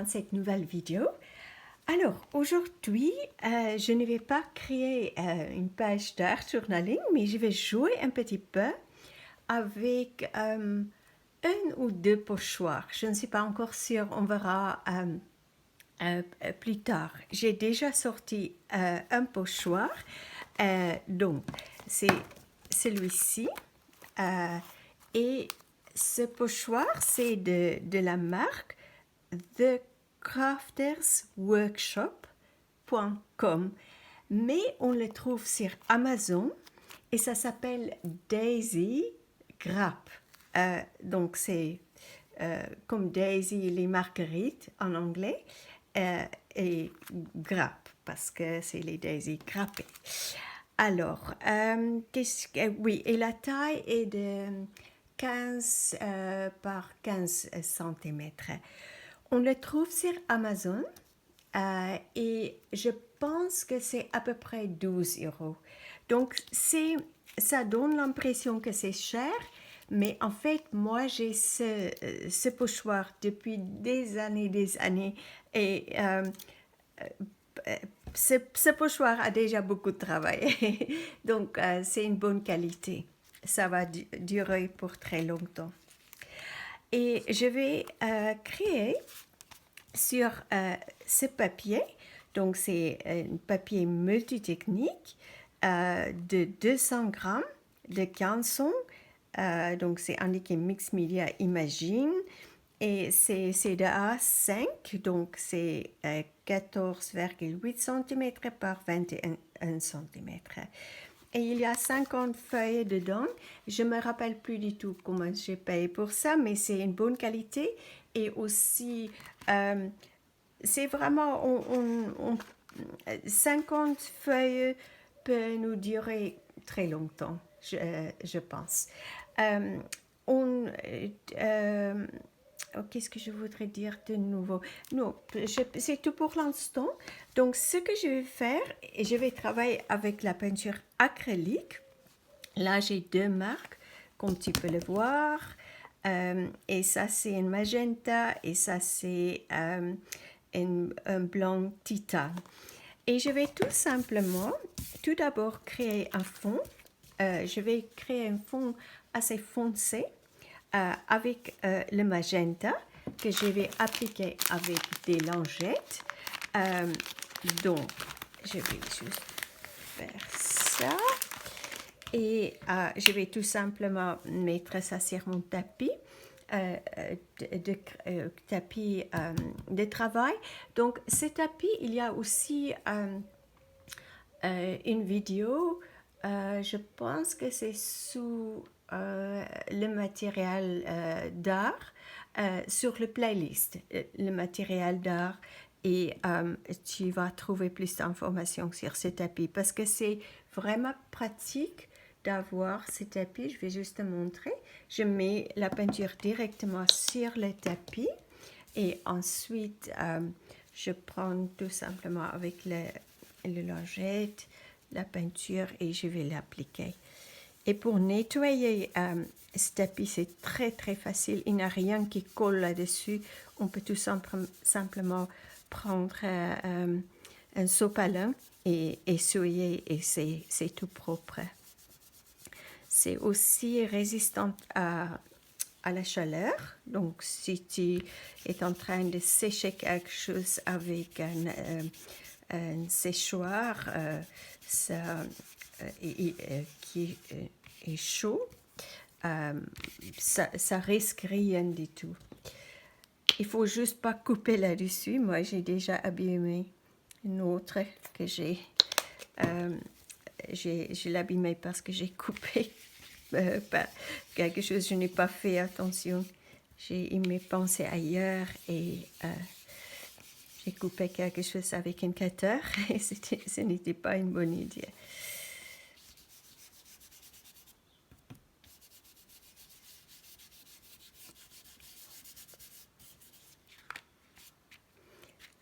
dans cette nouvelle vidéo. Alors, aujourd'hui, je ne vais pas créer une page d'art journaling, mais je vais jouer un petit peu avec un ou deux pochoirs. Je ne suis pas encore sûre, on verra plus tard. J'ai déjà sorti un pochoir, donc c'est celui-ci. Et ce pochoir, c'est de la marque thecraftersworkshop.com, mais on le trouve sur Amazon et ça s'appelle Daisy Grappe. Donc c'est comme Daisy les marguerites en anglais et grappe parce que c'est les daisy grappées. Alors, oui, et la taille est de 15 par 15 cm. On le trouve sur Amazon et je pense que c'est à peu près 12 €. Donc, ça donne l'impression que c'est cher, mais en fait, moi, j'ai ce pochoir depuis des années et ce pochoir a déjà beaucoup de travail. Donc, c'est une bonne qualité. Ça va durer pour très longtemps. Et je vais créer sur ce papier, donc c'est un papier multitechnique de 200 grammes de canson, donc c'est indiqué Mix Media Imaging, et c'est de A5, donc c'est 14,8 cm par 21 cm. Et il y a 50 feuilles dedans. Je ne me rappelle plus du tout comment j'ai payé pour ça, mais c'est une bonne qualité. Et aussi, c'est vraiment, 50 feuilles peut nous durer très longtemps, je pense. Qu'est-ce que je voudrais dire de nouveau? Non, c'est tout pour l'instant. Donc, ce que je vais faire, je vais travailler avec la peinture acrylique. Là, j'ai deux marques, comme tu peux le voir. Et ça, c'est un magenta et ça, c'est un blanc titane. Et je vais tout simplement, tout d'abord, créer un fond. Je vais créer un fond assez foncé avec le magenta que je vais appliquer avec des langettes. Donc, je vais juste faire ça. Et je vais tout simplement mettre ça sur mon tapis. Tapis de travail. Donc, ce tapis, il y a aussi une vidéo. Je pense que c'est sous le matériel d'art sur le playlist, le matériel d'art. Et tu vas trouver plus d'informations sur ce tapis parce que c'est vraiment pratique d'avoir ce tapis. Je vais juste te montrer. Je mets la peinture directement sur le tapis et ensuite je prends tout simplement avec le lingette, la peinture et je vais l'appliquer. Et pour nettoyer ce tapis, c'est très très facile. Il n'y a rien qui colle là-dessus. On peut tout simplement prendre un sopalin et essuyer et c'est tout propre. C'est aussi résistant à la chaleur. Donc, si tu es en train de sécher quelque chose avec un séchoir qui est chaud, ça risque rien du tout. Il faut juste pas couper là-dessus. Moi, j'ai déjà abîmé une autre que j'ai l'abîmé parce que j'ai coupé quelque chose. Je n'ai pas fait attention. J'ai mes pensées ailleurs et j'ai coupé quelque chose avec un cutter et ce n'était pas une bonne idée.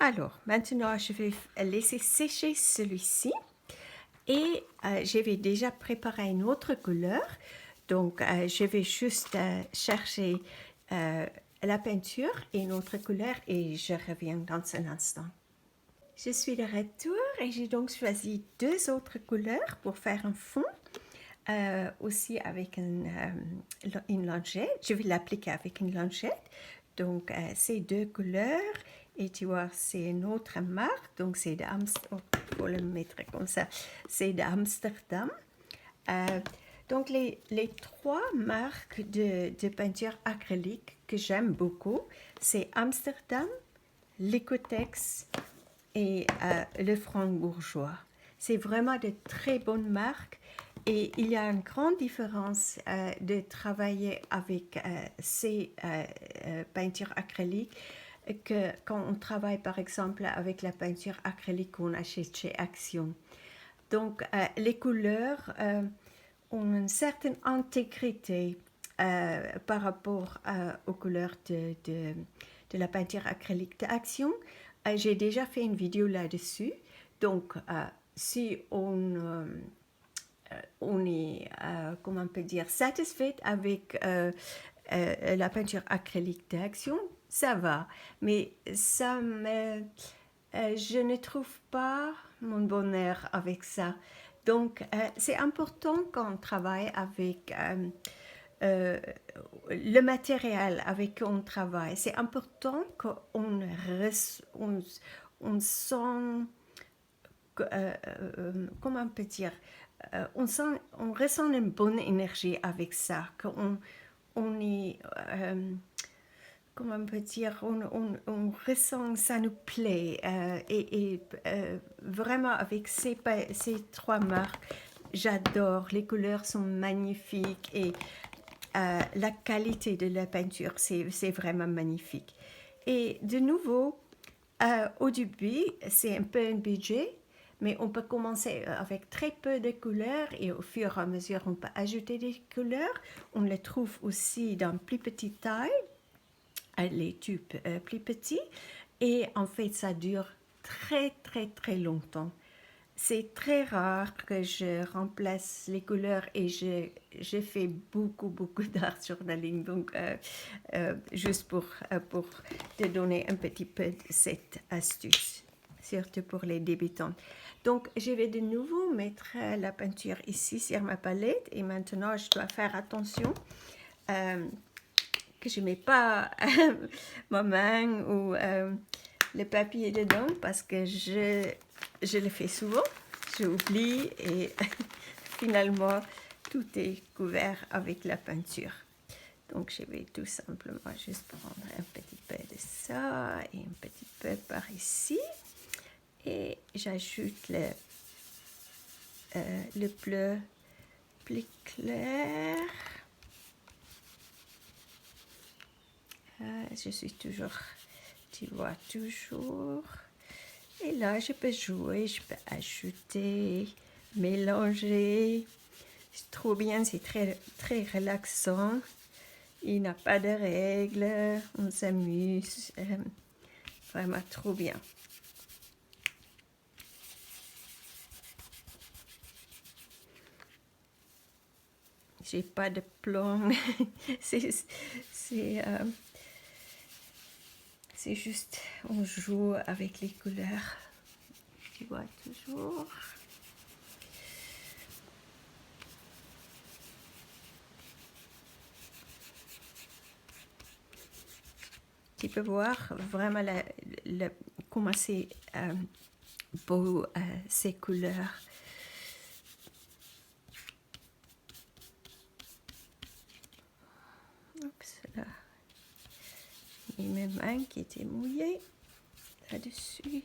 Alors, maintenant, je vais laisser sécher celui-ci et je vais déjà préparer une autre couleur. Donc, je vais juste chercher la peinture et une autre couleur et je reviens dans un instant. Je suis de retour et j'ai donc choisi 2 autres couleurs pour faire un fond. Aussi avec une lingette. Je vais l'appliquer avec une lingette. Donc, ces 2 couleurs. Et tu vois, c'est une autre marque. Donc, c'est d'Amsterdam. Il faut le mettre comme ça. C'est d'Amsterdam. Donc, les 3 marques de peinture acrylique que j'aime beaucoup, c'est Amsterdam, Liquitex et le Franc-Bourgeois. C'est vraiment de très bonnes marques et il y a une grande différence de travailler avec ces peintures acryliques que quand on travaille par exemple avec la peinture acrylique qu'on achète chez Action. Donc les couleurs ont une certaine intégrité par rapport aux couleurs de la peinture acrylique d'Action. J'ai déjà fait une vidéo là-dessus. Donc, si on est, comment on peut dire, satisfait avec la peinture acrylique d'Action, ça va. Mais je ne trouve pas mon bonheur avec ça. Donc, c'est important quand on travaille avec le matériel avec qui on travaille. C'est important qu'on on sent, comment on peut dire, on ressent une bonne énergie avec ça, on est, comment on peut dire, on ressent, ça nous plaît. Vraiment, avec ces 3 marques, j'adore. Les couleurs sont magnifiques et la qualité de la peinture, c'est vraiment magnifique. Et de nouveau, au début, c'est un peu un budget, mais on peut commencer avec très peu de couleurs et au fur et à mesure, on peut ajouter des couleurs. On les trouve aussi dans plus petite taille, les tubes plus petits. Et en fait, ça dure très, très, très longtemps. C'est très rare que je remplace les couleurs et j'ai fait beaucoup d'art journaling, donc juste pour te donner un petit peu de cette astuce, surtout pour les débutants. Donc, je vais de nouveau mettre la peinture ici sur ma palette et maintenant, je dois faire attention que je ne mets pas ma main ou le papier dedans parce que je le fais souvent, j'oublie et finalement tout est couvert avec la peinture. Donc je vais tout simplement juste prendre un petit peu de ça et un petit peu par ici et j'ajoute le bleu plus clair. Je suis toujours, tu vois, toujours. Et là, je peux jouer, je peux ajouter, mélanger. C'est trop bien, c'est très, très relaxant. Il n'y a pas de règles, on s'amuse. Vraiment trop bien. J'ai pas de plan. C'est juste, on joue avec les couleurs. Tu vois toujours. Tu peux voir vraiment comment c'est beau ces couleurs. Oups, là. Et mes mains qui étaient mouillées là-dessus.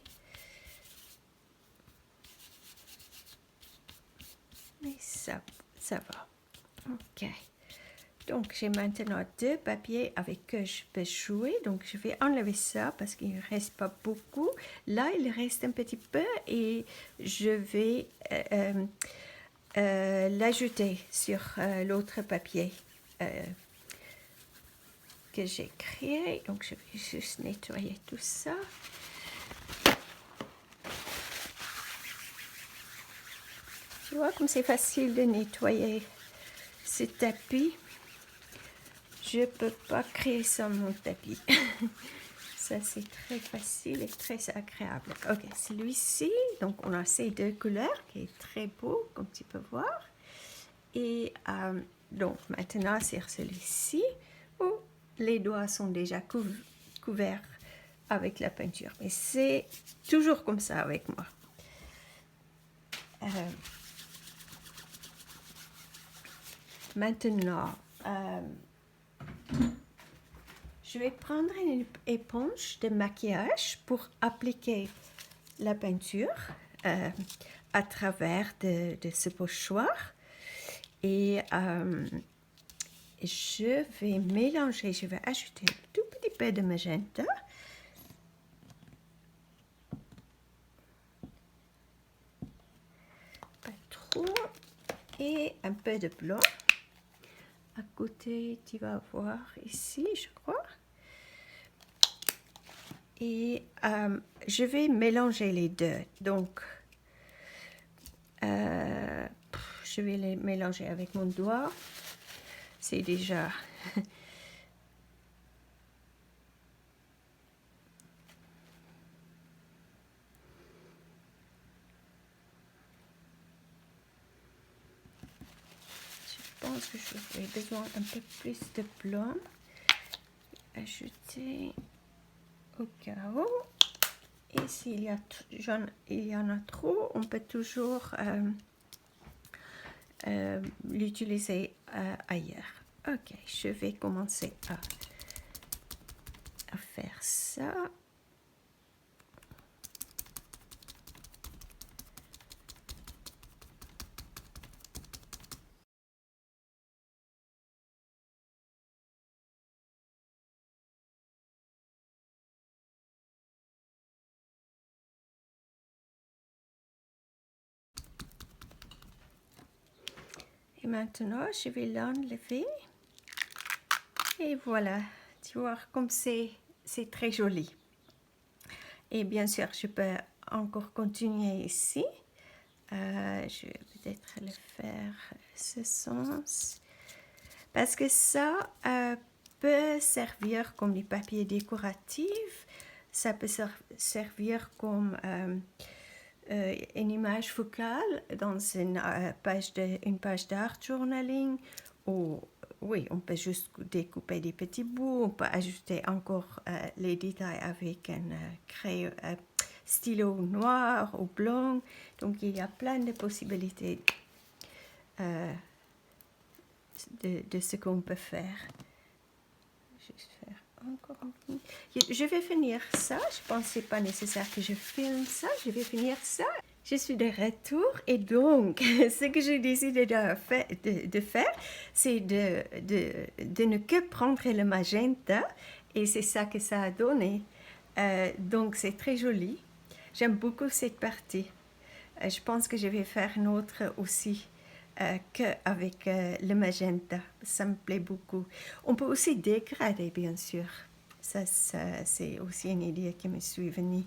Mais ça va. Ok. Donc, j'ai maintenant 2 papiers avec que je peux jouer. Donc, je vais enlever ça parce qu'il ne reste pas beaucoup. Là, il reste un petit peu et je vais l'ajouter sur l'autre papier que j'ai créé. Donc, je vais juste nettoyer tout ça. Tu vois comme c'est facile de nettoyer ce tapis. je ne peux pas créer sans mon tapis. Ça, c'est très facile et très agréable. Ok, celui-ci, donc on a ces deux couleurs qui est très beau, comme tu peux voir. Et donc maintenant, sur celui-ci, où les doigts sont déjà couverts avec la peinture. Mais c'est toujours comme ça avec moi. Maintenant, je vais prendre une éponge de maquillage pour appliquer la peinture à travers de ce pochoir. Et je vais mélanger, je vais ajouter un tout petit peu de magenta. Pas trop. Et un peu de blanc. À côté, tu vas voir ici, je crois. Et je vais mélanger les deux. Donc, je vais les mélanger avec mon doigt. C'est déjà... Je pense que j'aurai besoin un peu plus de blanc. Ajouter au cas où. Et s'il y en a trop, on peut toujours l'utiliser ailleurs. Ok, je vais commencer à faire ça. Et maintenant, je vais l'enlever. Et voilà, tu vois comme c'est très joli. Et bien sûr, je peux encore continuer ici. Je vais peut-être le faire ce sens. Parce que ça peut servir comme des papiers décoratifs. Ça peut servir comme une image focale dans une page d'art journaling. Ou, oui, on peut juste découper des petits bouts. On peut ajouter encore les détails avec un crayon, stylo noir ou blanc. Donc, il y a plein de possibilités de ce qu'on peut faire. Juste faire encore un peu. Je vais finir ça. Je pense que ce n'est pas nécessaire que je filme ça. Je vais finir ça. Je suis de retour et donc, ce que j'ai décidé de faire, c'est de ne que prendre le magenta et c'est ça que ça a donné. Donc, c'est très joli. J'aime beaucoup cette partie. Je pense que je vais faire une autre aussi qu'avec le magenta. Ça me plaît beaucoup. On peut aussi dégrader, bien sûr. Ça c'est aussi une idée qui me suis venue.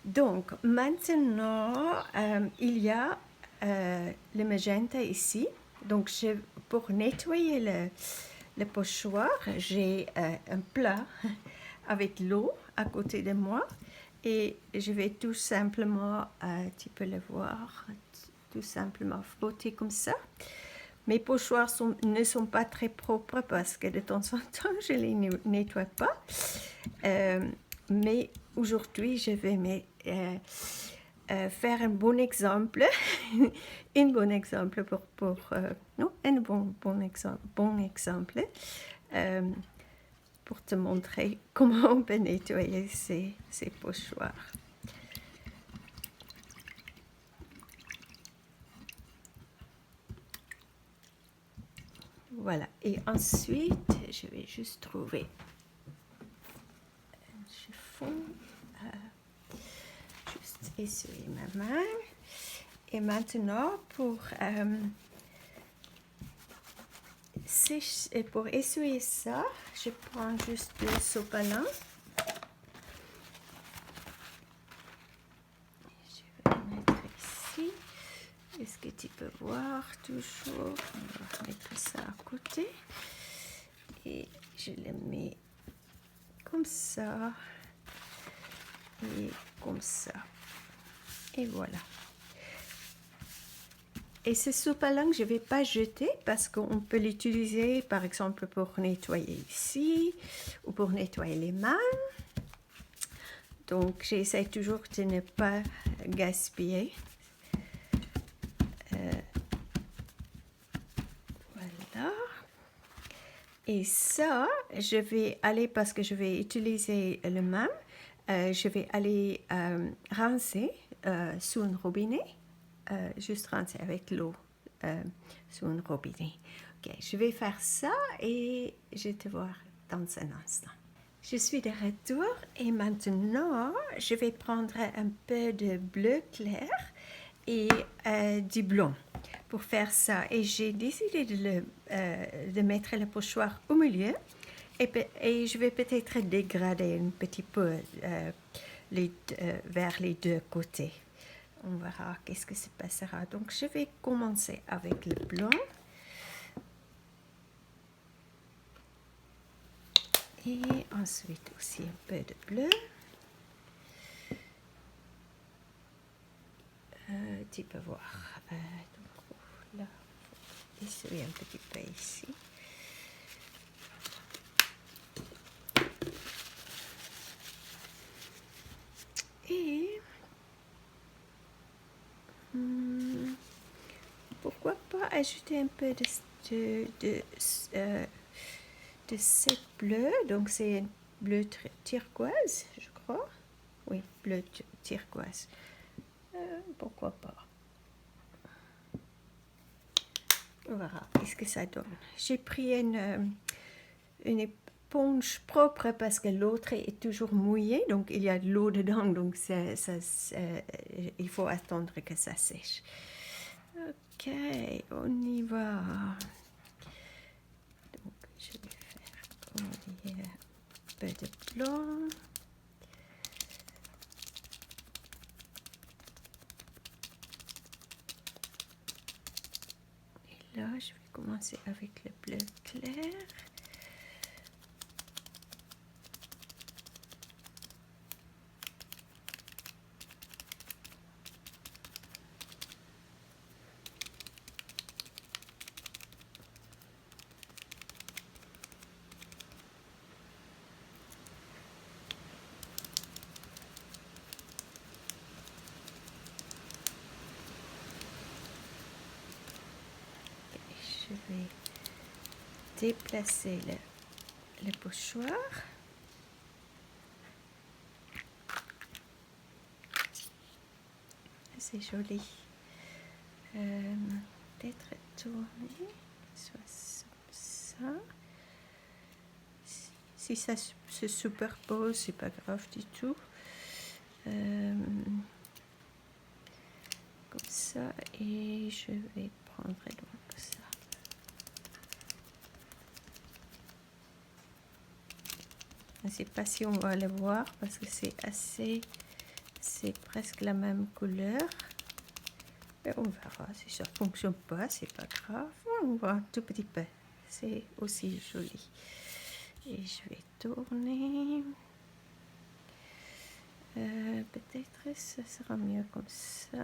Donc, maintenant, il y a le magenta ici. Donc, pour nettoyer le pochoir, j'ai un plat avec l'eau à côté de moi. Et je vais tout simplement, tu peux le voir, tout simplement frotter comme ça. Mes pochoirs ne sont pas très propres parce que de temps en temps, je ne les nettoie pas. Mais aujourd'hui, je vais faire un bon exemple, un bon exemple bon exemple pour te montrer comment on peut nettoyer ces pochoirs. Voilà, et ensuite, je vais juste trouver un chiffon, juste essuyer ma main. Et maintenant, pour essuyer ça, je prends juste le sopalin. Je vais le mettre ici. Est-ce que tu peux voir toujours? On va mettre ça à côté. Et je le mets comme ça et comme ça. Et voilà. Et ce soupe-à-langue, je ne vais pas jeter parce qu'on peut l'utiliser par exemple pour nettoyer ici ou pour nettoyer les mains. Donc j'essaie toujours de ne pas gaspiller. Voilà. Et ça, je vais aller, parce que je vais utiliser le même, je vais aller rincer sous un robinet. Juste rincer avec l'eau sous un robinet. Ok, je vais faire ça et je vais te voir dans un instant. Je suis de retour et maintenant je vais prendre un peu de bleu clair et du blanc pour faire ça. Et j'ai décidé de mettre le pochoir au milieu et je vais peut-être dégrader un petit peu vers les deux côtés. On verra qu'est-ce que ça passera. Donc, je vais commencer avec le blanc. Et ensuite aussi un peu de bleu. Tu peux voir. Donc, là, essuyer un petit peu ici. Et pourquoi pas ajouter un peu de cette bleu. Donc c'est un bleu turquoise, je crois. Oui, bleu turquoise. Pourquoi pas. On verra qu'est-ce que ça donne. J'ai pris une éponge propre parce que l'autre est toujours mouillée, donc il y a de l'eau dedans, donc il faut attendre que ça sèche. Ok, on y va. Donc je vais faire un peu de blanc. Et là, je vais commencer avec le bleu clair. Je vais déplacer le pochoir. C'est joli. Peut-être tourner, soit ça. Si ça se superpose, c'est pas grave du tout. Comme ça, et je vais prendre donc ça. Je ne sais pas si on va le voir parce que c'est presque la même couleur. Mais on verra. Si ça ne fonctionne pas, c'est pas grave. On voit un tout petit peu. C'est aussi joli. Et je vais tourner. Peut-être ça sera mieux comme ça.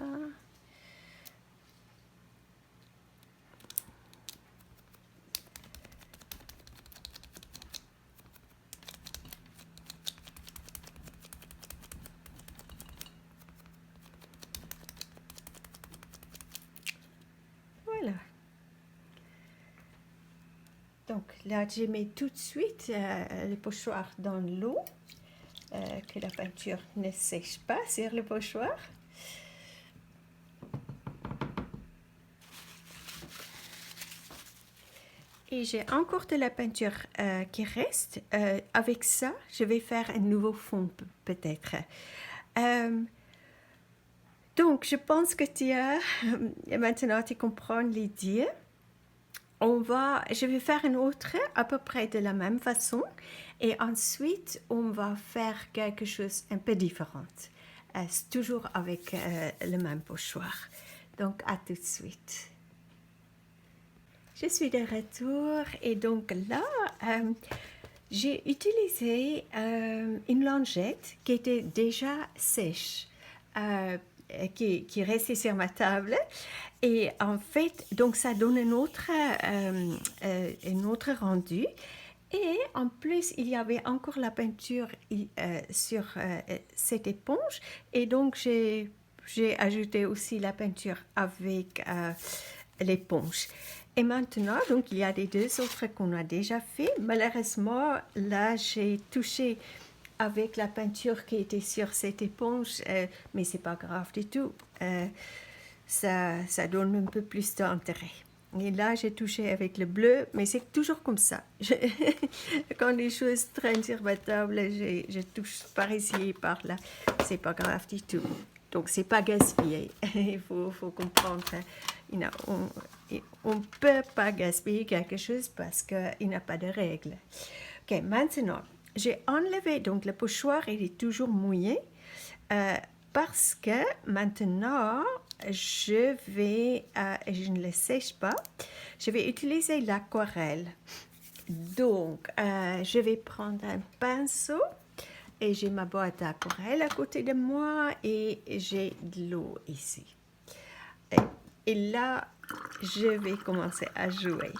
Voilà. Donc là, je mets tout de suite le pochoir dans l'eau, que la peinture ne sèche pas sur le pochoir. Et j'ai encore de la peinture qui reste. Avec ça, je vais faire un nouveau fond peut-être. Donc, je pense que maintenant tu comprends l'idée. Je vais faire une autre à peu près de la même façon et ensuite on va faire quelque chose un peu différent. Toujours avec le même pochoir. Donc à tout de suite. Je suis de retour et donc là, j'ai utilisé une lingette qui était déjà sèche, qui restait sur ma table. Et en fait, donc ça donne un autre rendu. Et en plus, il y avait encore la peinture sur cette éponge. Et donc, j'ai ajouté aussi la peinture avec l'éponge. Et maintenant, donc, il y a les deux autres qu'on a déjà fait. Malheureusement, là, j'ai touché avec la peinture qui était sur cette éponge, mais c'est pas grave du tout. Ça donne un peu plus d'intérêt. Et là, j'ai touché avec le bleu, mais c'est toujours comme ça. Quand les choses traînent sur ma table, je touche par ici et par là. C'est pas grave du tout. Donc, c'est pas gaspillé. Il faut comprendre. On peut pas gaspiller quelque chose parce qu'il n'y a pas de règles. Ok, maintenant, j'ai enlevé, donc le pochoir, il est toujours mouillé. Parce que maintenant, je ne le sèche pas, je vais utiliser l'aquarelle. Donc, je vais prendre un pinceau et j'ai ma boîte d'aquarelle à côté de moi et j'ai de l'eau ici. Et là, je vais commencer à jouer.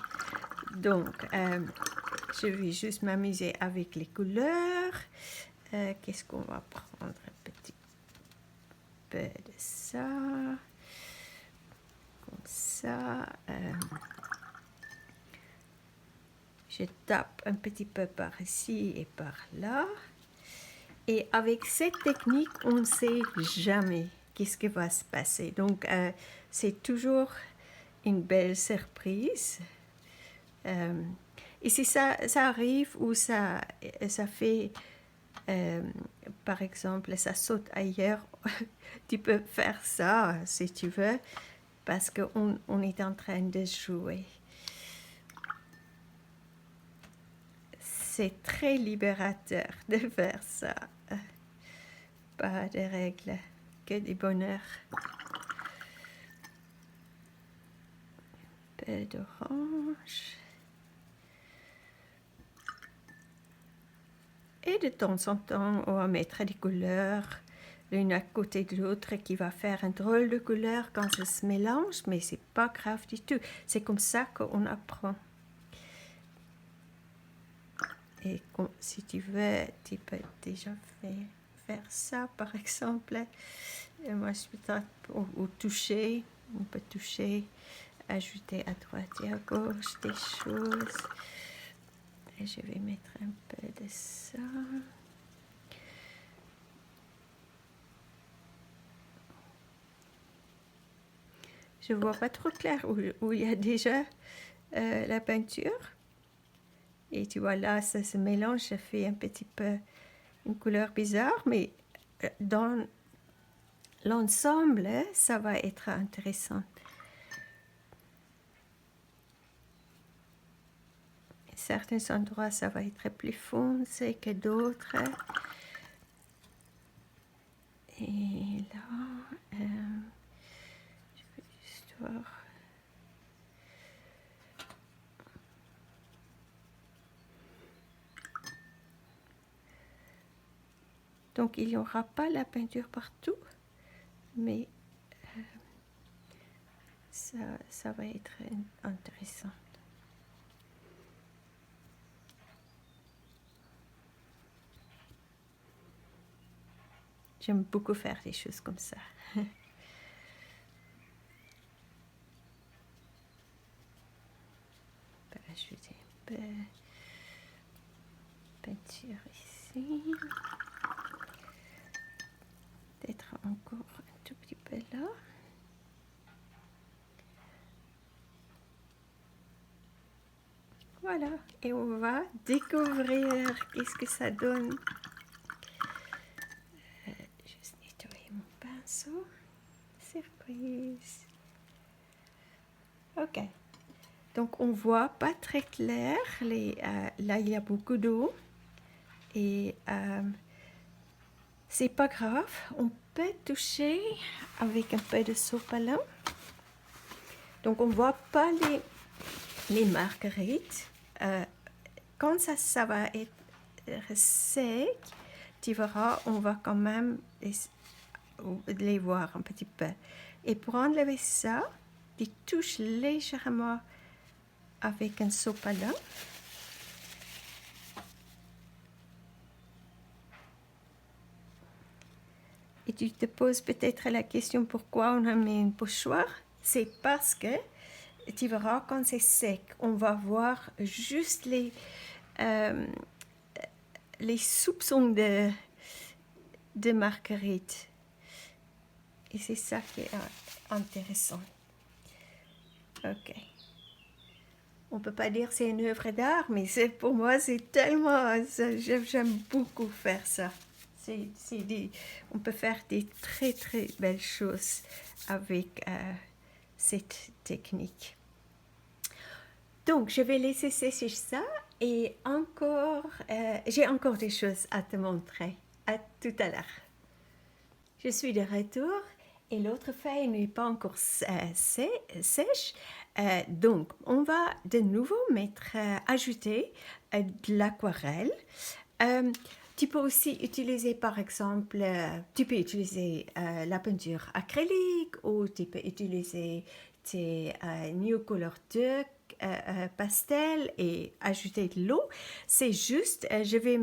Donc, je vais juste m'amuser avec les couleurs. Qu'est-ce qu'on va prendre? Un petit peu de ça, comme ça. Je tape un petit peu par ici et par là. Et avec cette technique, on ne sait jamais qu'est-ce qui va se passer. Donc, c'est toujours une belle surprise. Et si ça arrive ou ça fait, par exemple, ça saute ailleurs, tu peux faire ça si tu veux, parce qu'on est en train de jouer. C'est très libérateur de faire ça. Pas de règles, que du bonheur. Un peu d'orange. Et de temps en temps, on va mettre des couleurs l'une à côté de l'autre qui va faire un drôle de couleur quand ça se mélange, mais c'est pas grave du tout. C'est comme ça qu'on apprend. Et si tu veux, tu peux déjà faire ça, par exemple. Et moi, je peux ou toucher, on peut toucher, ajouter à droite et à gauche des choses. Et je vais mettre un peu de ça. Je vois pas trop clair où il y a déjà la peinture. Et tu vois là, ça se mélange, ça fait un petit peu une couleur bizarre, mais dans l'ensemble, ça va être intéressant. Certains endroits, ça va être plus foncé que d'autres. Et là, je vais juste voir. Donc, il n'y aura pas la peinture partout, mais ça va être intéressant. J'aime beaucoup faire des choses comme ça. On peut ajouter un peu de peinture ici. Peut-être encore un tout petit peu là. Voilà, et on va découvrir qu'est-ce que ça donne. Juste nettoyer mon pinceau. Surprise. Ok. Donc on voit pas très clair. Là, il y a beaucoup d'eau. Et c'est pas grave. On peut toucher avec un peu de sopalin. Donc on voit pas les marguerites, quand ça va être sec, tu verras, on va quand même les voir un petit peu. Et pour enlever ça, tu touches légèrement avec un sopalin. Et tu te poses peut-être la question pourquoi on a mis une pochoir. C'est parce que tu verras quand c'est sec, on va voir juste les soupçons de marguerite. Et c'est ça qui est intéressant. Ok. On ne peut pas dire que c'est une œuvre d'art, mais pour moi, c'est tellement... J'aime beaucoup faire ça. On peut faire des très, très belles choses avec cette technique. Donc, je vais laisser sécher ça et j'ai encore des choses à te montrer. À tout à l'heure. Je suis de retour et l'autre feuille n'est pas encore sèche. Donc, on va de nouveau ajouter de l'aquarelle. Tu peux aussi utiliser, par exemple, tu peux utiliser la peinture acrylique ou tu peux utiliser tes New Color 2 pastel et ajouter de l'eau. C'est juste, je vais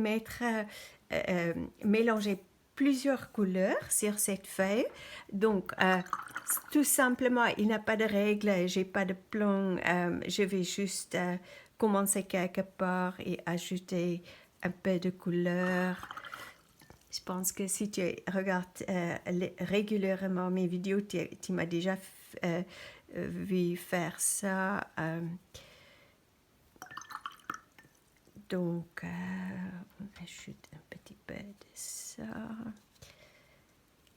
mélanger plusieurs couleurs sur cette feuille. Donc, tout simplement, il n'y a pas de règle, j'ai pas de plan. Je vais juste commencer quelque part et ajouter un peu de couleur. Je pense que si tu regardes régulièrement mes vidéos, tu m'as déjà vu faire ça. Donc, on ajoute un petit peu de ça.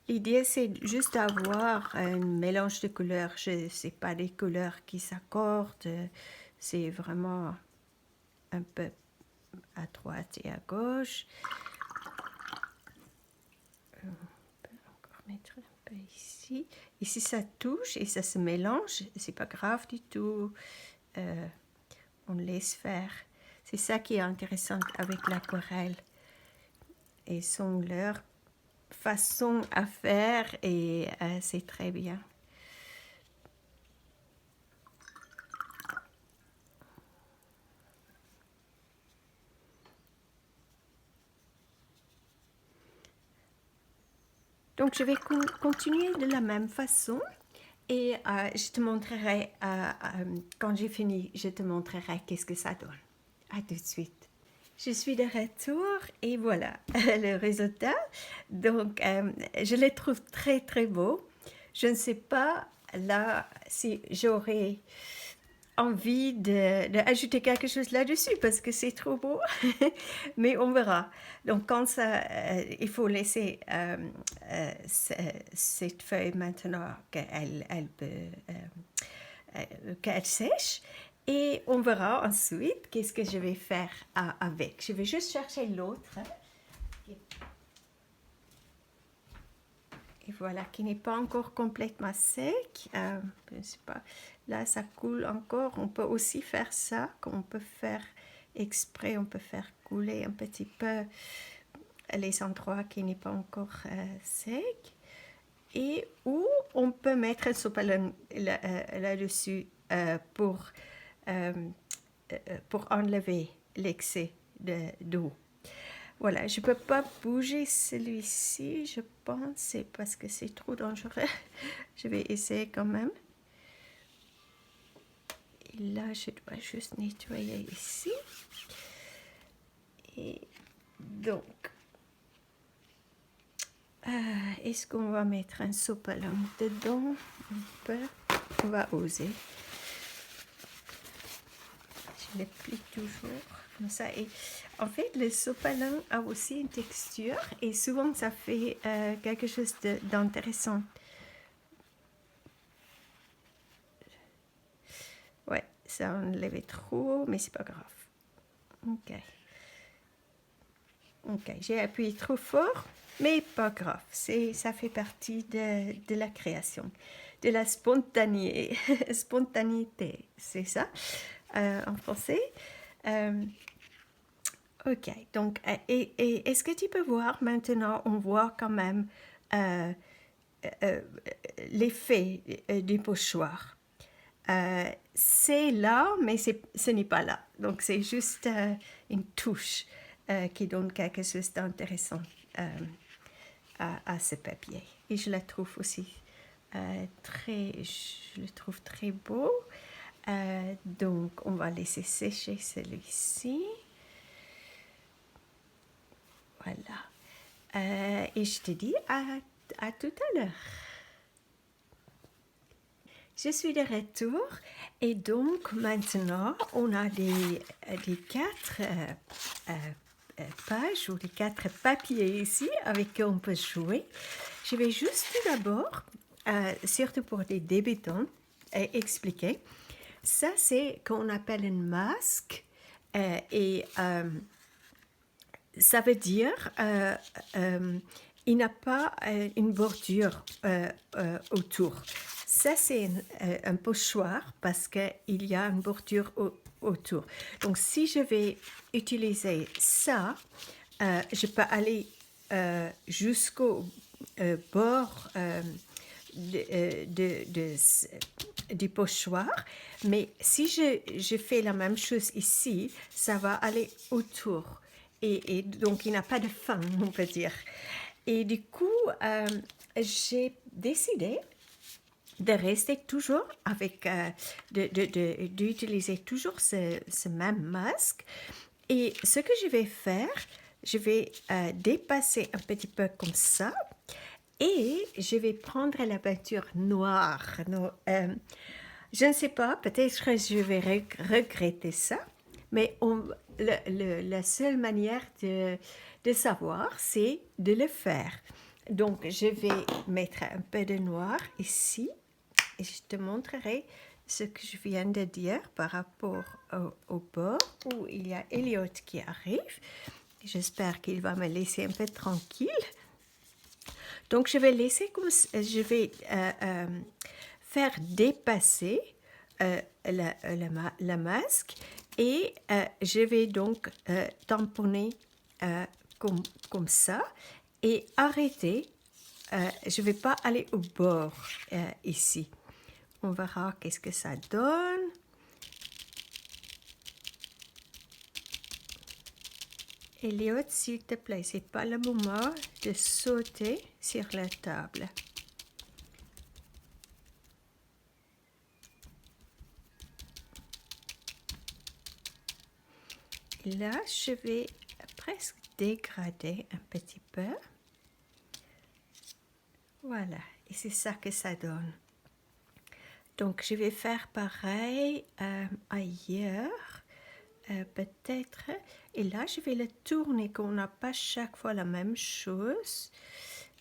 L'idée, c'est juste d'avoir un mélange de couleurs. Je sais pas des couleurs qui s'accordent. C'est vraiment un peu à droite et à gauche. On peut encore mettre un peu ici. Ici, ça touche et ça se mélange. C'est pas grave du tout. On laisse faire. C'est ça qui est intéressant avec l'aquarelle. Et sont leur façon à faire et c'est très bien. Donc je vais continuer de la même façon et je te montrerai, quand j'ai fini, je te montrerai qu'est-ce que ça donne. À tout de suite. Je suis de retour et voilà le résultat. Donc je les trouve très très beaux. Je ne sais pas là si j'aurais envie d'ajouter quelque chose là-dessus parce que c'est trop beau, mais on verra. Donc quand ça, il faut laisser cette feuille maintenant qu'elle sèche et on verra ensuite qu'est-ce que je vais faire avec. Je vais juste chercher l'autre. Et voilà, qui n'est pas encore complètement sec. Je sais pas, là, ça coule encore. On peut aussi faire ça, qu'on peut faire exprès. On peut faire couler un petit peu les endroits qui n'est pas encore sec. Et ou on peut mettre un sopalin là-dessus pour enlever l'excès d'eau. Voilà, je ne peux pas bouger celui-ci, je pense, c'est parce que c'est trop dangereux. Je vais essayer quand même. Et là, je dois juste nettoyer ici. Et donc, est-ce qu'on va mettre un sopalin dedans? On va oser. Je le plie toujours comme ça. Et en fait, le sopalin a aussi une texture et souvent ça fait quelque chose d'intéressant. Ouais, ça enlevait trop, mais c'est pas grave. Ok. Ok, j'ai appuyé trop fort, mais pas grave. Ça fait partie de la création. de la spontanéité, c'est ça en français. Euh, ok, donc, et est-ce que tu peux voir maintenant, on voit quand même euh, euh, l'effet du pochoir. C'est là, mais ce n'est pas là. Donc c'est juste une touche qui donne quelque chose d'intéressant à ce papier. Et je la trouve aussi je le trouve très beau. Donc on va laisser sécher celui-ci. Voilà. Et je te dis à tout à l'heure. Je suis de retour et donc maintenant on a des quatre pages ou des quatre papiers ici avec qui on peut jouer. Je vais juste tout d'abord, surtout pour les débutants, expliquer. Ça c'est qu'on appelle un masque et ça veut dire il n'a pas une bordure autour. Ça, c'est un pochoir parce qu'il y a une bordure autour. Donc, si je vais utiliser ça, je peux aller jusqu'au bord du pochoir. Mais si je fais la même chose ici, ça va aller autour. Et donc, il n'a pas de fin, on peut dire. Et du coup, j'ai décidé de rester toujours avec, d'utiliser toujours ce même masque. Et ce que je vais faire, je vais dépasser un petit peu comme ça. Et je vais prendre la peinture noire. Non, je ne sais pas, peut-être que je vais regretter ça, mais la seule manière de savoir, c'est de le faire. Donc, je vais mettre un peu de noir ici et je te montrerai ce que je viens de dire par rapport au bord où il y a Elliot qui arrive. J'espère qu'il va me laisser un peu tranquille. Donc, je vais laisser comme je vais faire dépasser la masque et je vais donc tamponner comme ça et arrêter. Je ne vais pas aller au bord ici. On verra qu'est-ce que ça donne. Elliot, s'il te plaît, c'est pas le moment de sauter sur la table. Et là, je vais presque dégrader un petit peu. Voilà, et c'est ça que ça donne. Donc, je vais faire pareil ailleurs, peut-être. Et là, je vais le tourner, qu'on n'a pas chaque fois la même chose.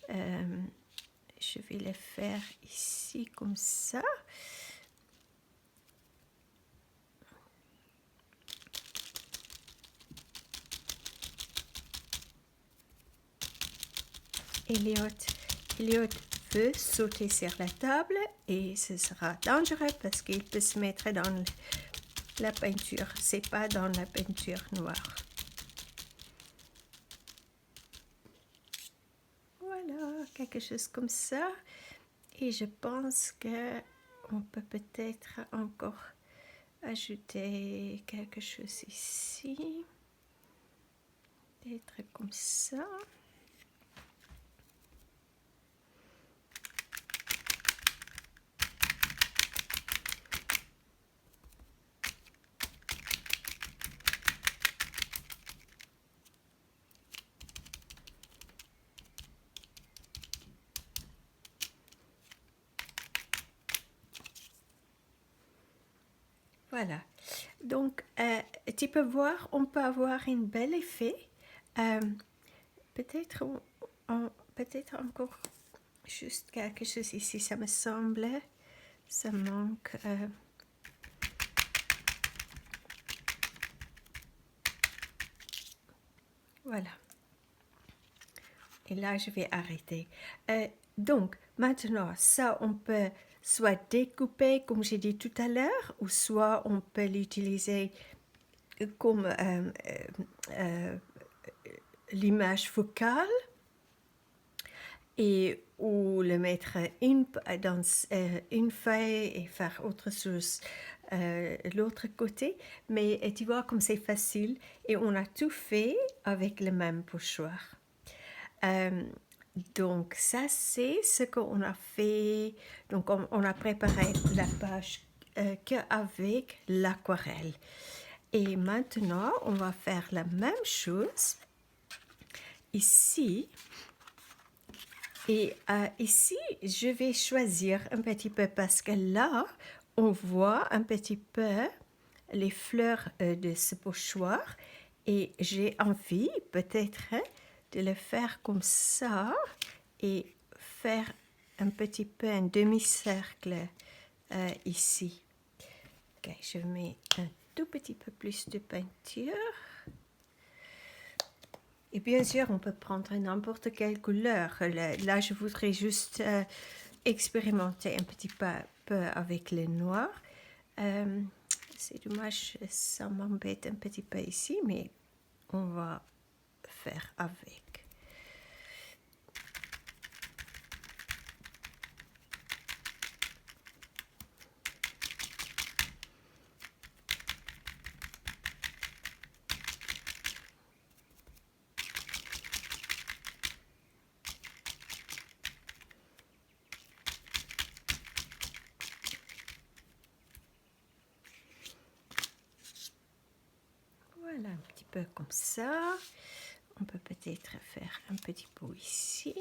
Je vais le faire ici, comme ça. Elliot veut sauter sur la table et ce sera dangereux parce qu'il peut se mettre dans la peinture. C'est pas dans la peinture noire. Voilà, quelque chose comme ça. Et je pense que on peut peut-être encore ajouter quelque chose ici. Peut-être comme ça. Voilà. Donc, tu peux voir, on peut avoir un bel effet. Peut-être peut-être encore juste quelque chose ici, ça me semble. Ça manque. Voilà. Et là, je vais arrêter. Donc, maintenant, ça, on peut soit découpé, comme j'ai dit tout à l'heure, ou soit on peut l'utiliser comme euh, l'image focale et ou le mettre dans une feuille et faire autre chose l'autre côté. Mais tu vois comme c'est facile et on a tout fait avec le même pochoir. Euh, donc ça c'est ce qu'on a fait. Donc on a préparé la page qu'avec l'aquarelle. Et maintenant on va faire la même chose ici. Et ici, je vais choisir un petit peu parce que là, on voit un petit peu les fleurs de ce pochoir et j'ai envie peut-être de le faire comme ça et faire un petit peu un demi-cercle ici. Ok, je mets un tout petit peu plus de peinture. Et bien sûr, on peut prendre n'importe quelle couleur. Là, je voudrais juste expérimenter un petit peu avec le noir. C'est dommage, ça m'embête un petit peu ici, mais on va faire avec. Voilà, un petit peu comme ça. On peut peut-être faire un petit pot ici.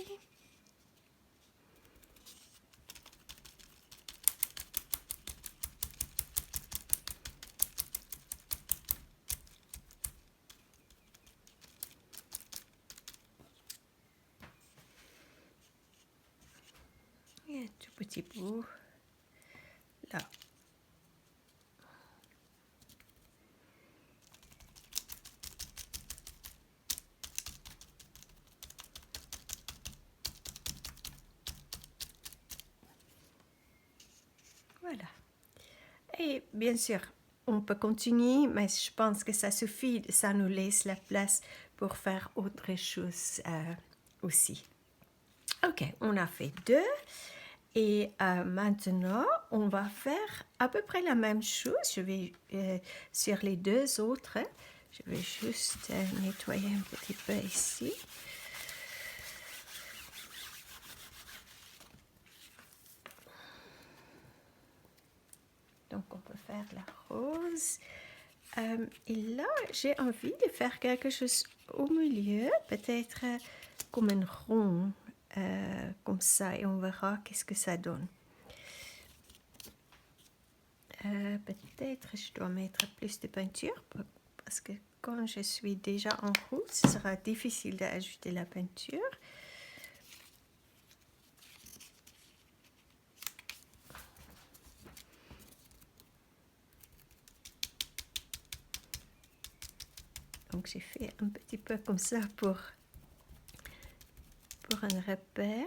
Et un tout petit bout là. Voilà. Et bien sûr, on peut continuer, mais je pense que ça suffit. Ça nous laisse la place pour faire autre chose aussi. Ok, on a fait deux. Et maintenant, on va faire à peu près la même chose. Je vais, sur les deux autres, je vais juste nettoyer un petit peu ici. Donc, on peut faire la rose. Et là, j'ai envie de faire quelque chose au milieu, peut-être comme un rond, comme ça, et on verra qu'est-ce que ça donne. Peut-être je dois mettre plus de peinture parce que quand je suis déjà en route, ce sera difficile d'ajouter la peinture. Donc j'ai fait un petit peu comme ça pour un repère.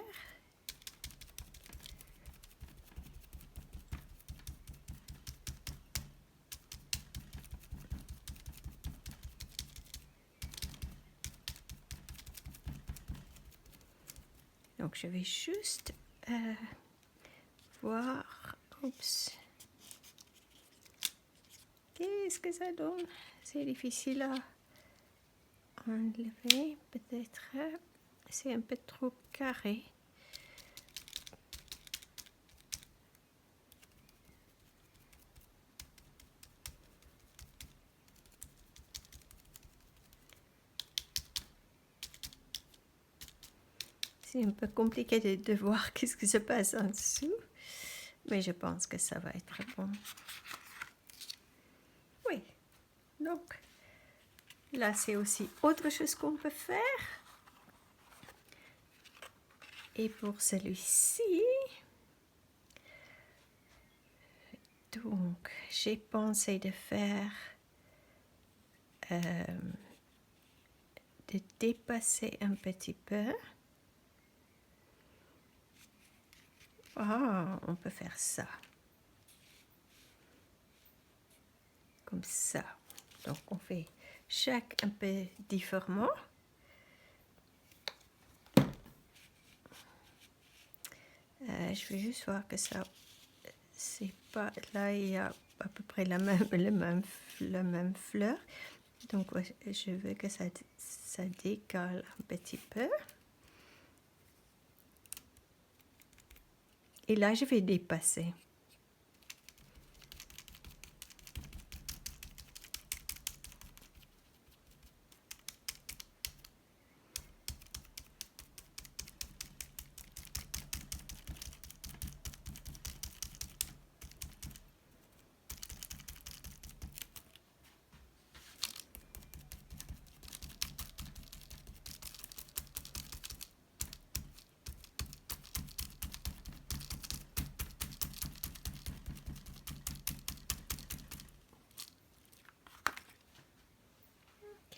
Donc je vais juste voir, oups, qu'est-ce que ça donne? C'est difficile à enlever, peut-être c'est un peu trop carré. C'est un peu compliqué de voir qu'est-ce qui se passe en dessous, mais je pense que ça va être bon. Oui, donc là c'est aussi autre chose qu'on peut faire. Et pour celui-ci, donc j'ai pensé de faire, de dépasser un petit peu. Ah, on peut faire ça. Comme ça. Donc, on fait chaque un peu différemment. Je vais juste voir que ça, c'est pas... Là, il y a à peu près la même fleur. Donc, je veux que ça décale un petit peu. Et là, je vais dépasser.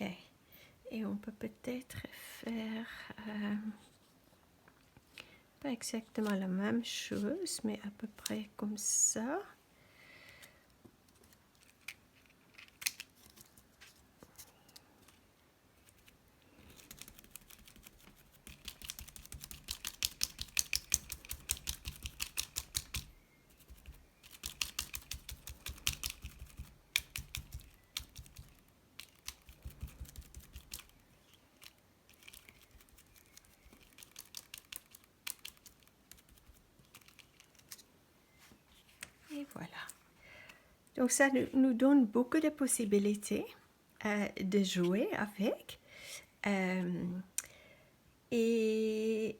Ok. Et on peut peut-être faire pas exactement la même chose, mais à peu près comme ça. Et voilà. Donc ça nous donne beaucoup de possibilités de jouer avec. Et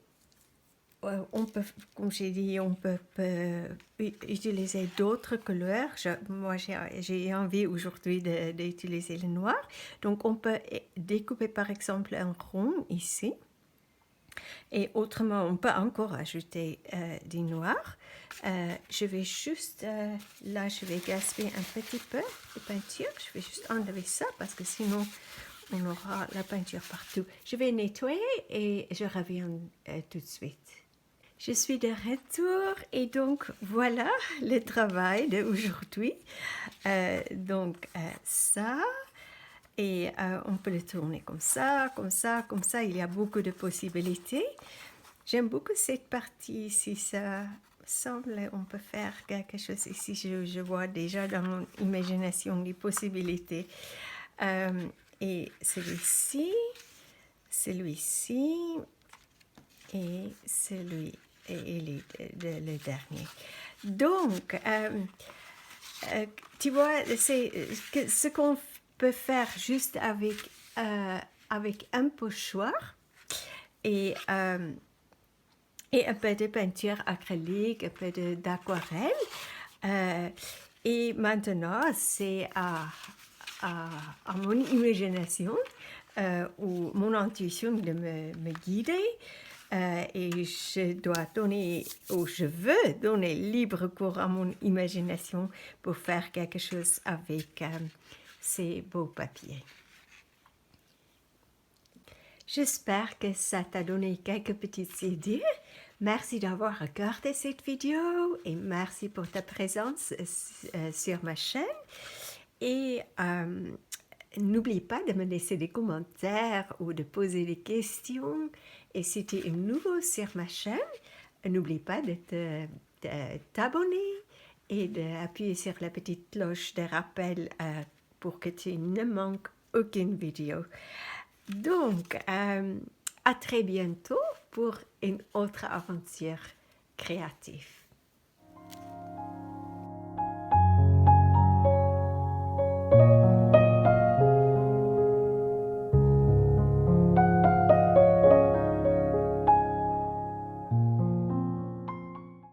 on peut, comme j'ai dit, on peut utiliser d'autres couleurs. Moi, j'ai envie aujourd'hui d'utiliser le noir. Donc, on peut découper par exemple un rond ici. Et autrement, on peut encore ajouter du noir. Je vais juste, là, je vais gaspiller un petit peu de peinture. Je vais juste enlever ça parce que sinon, on aura la peinture partout. Je vais nettoyer et je reviens tout de suite. Je suis de retour et donc voilà le travail d'aujourd'hui. Donc ça, et on peut le tourner comme ça, comme ça, comme ça. Il y a beaucoup de possibilités. J'aime beaucoup cette partie ici. Ça semble, on peut faire quelque chose ici. Je vois déjà dans mon imagination les possibilités. Et celui-ci et celui et le dernier. Donc, tu vois, c'est ce qu'on peut faire juste avec un pochoir et un peu de peinture acrylique, un peu d'aquarelle. Et maintenant, c'est à mon imagination ou mon intuition de me guider. Et je dois donner, ou je veux donner libre cours à mon imagination pour faire quelque chose avec ces beaux papiers. J'espère que ça t'a donné quelques petites idées. Merci d'avoir regardé cette vidéo et merci pour ta présence sur ma chaîne. Et n'oublie pas de me laisser des commentaires ou de poser des questions. Et si tu es nouveau sur ma chaîne, n'oublie pas de t'abonner et d'appuyer sur la petite cloche de rappel pour que tu ne manques aucune vidéo. Donc, à très bientôt pour une autre aventure créative.